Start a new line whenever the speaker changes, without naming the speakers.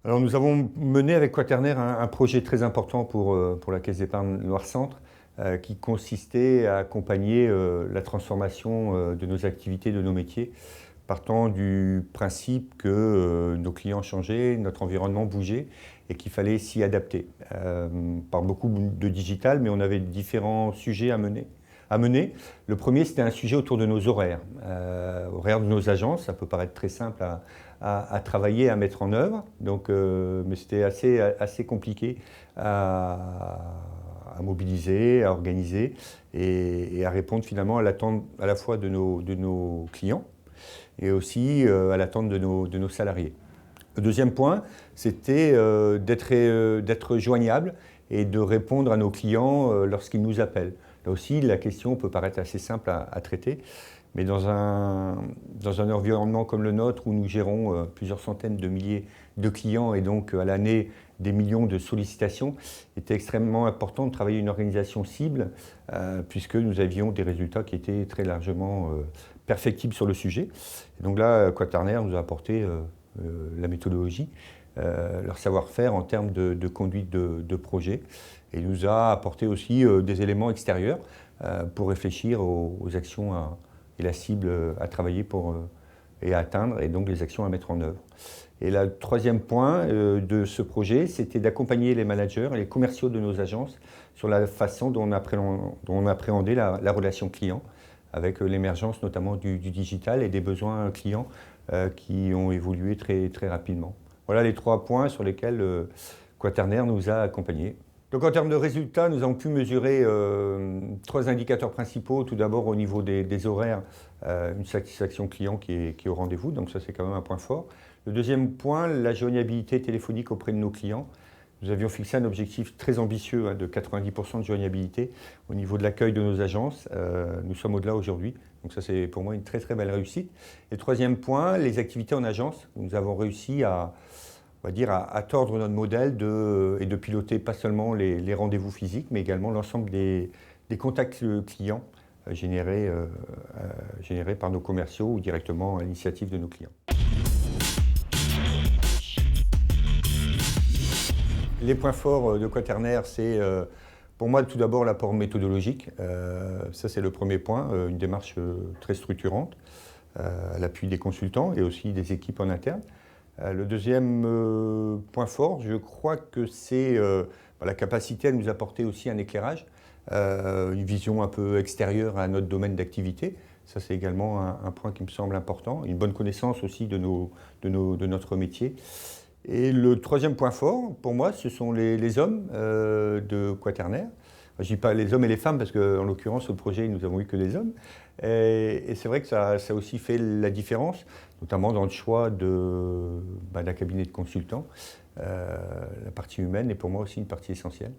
Alors nous avons mené avec Quaternaire un projet très important pour la Caisse d'épargne Loire-Centre qui consistait à accompagner la transformation de nos activités, de nos métiers, partant du principe que nos clients changeaient, notre environnement bougeait et qu'il fallait s'y adapter. On parle beaucoup de digital, mais on avait différents sujets à mener. Le premier, c'était un sujet autour de nos horaires. Horaires de nos agences, ça peut paraître très simple à travailler, à mettre en œuvre, donc, mais c'était assez compliqué à mobiliser, à organiser et à répondre finalement à l'attente à la fois de nos clients et aussi à l'attente de nos salariés. Le deuxième point, c'était d'être joignable et de répondre à nos clients lorsqu'ils nous appellent. Là aussi, la question peut paraître assez simple à traiter, mais dans un environnement comme le nôtre où nous gérons plusieurs centaines de milliers de clients et donc à l'année des millions de sollicitations, il était extrêmement important de travailler une organisation cible puisque nous avions des résultats qui étaient très largement perfectibles sur le sujet. Et donc là, Quaternaire nous a apporté la méthodologie, leur savoir-faire en termes de conduite de projet. Et il nous a apporté aussi des éléments extérieurs pour réfléchir aux actions et la cible à travailler et à atteindre, et donc les actions à mettre en œuvre. Et le troisième point de ce projet, c'était d'accompagner les managers et les commerciaux de nos agences sur la façon dont on appréhendait la relation client, avec l'émergence notamment du digital et des besoins clients qui ont évolué très, très rapidement. Voilà les trois points sur lesquels Quaternaire nous a accompagnés. Donc en termes de résultats, nous avons pu mesurer trois indicateurs principaux. Tout d'abord au niveau des horaires, une satisfaction client qui est au rendez-vous, donc ça c'est quand même un point fort. Le deuxième point, la joignabilité téléphonique auprès de nos clients. Nous avions fixé un objectif très ambitieux de 90% de joignabilité au niveau de l'accueil de nos agences. Nous sommes au-delà aujourd'hui, donc ça c'est pour moi une très très belle réussite. Et le troisième point, les activités en agence. Nous avons réussi à tordre notre modèle et de piloter pas seulement les rendez-vous physiques, mais également l'ensemble des contacts clients générés par nos commerciaux ou directement à l'initiative de nos clients. Les points forts de Quaternaire, c'est pour moi tout d'abord l'apport méthodologique. Ça c'est le premier point, une démarche très structurante à l'appui des consultants et aussi des équipes en interne. Le deuxième point fort, je crois que c'est la capacité à nous apporter aussi un éclairage, une vision un peu extérieure à notre domaine d'activité. Ça, c'est également un point qui me semble important. Une bonne connaissance aussi de notre métier. Et le troisième point fort, pour moi, ce sont les hommes de Quaternaire. Je ne dis pas les hommes et les femmes, parce qu'en l'occurrence, au projet, nous n'avons eu que des hommes. Et c'est vrai que ça a aussi fait la différence, notamment dans le choix d'un cabinet de consultants. La partie humaine est pour moi aussi une partie essentielle.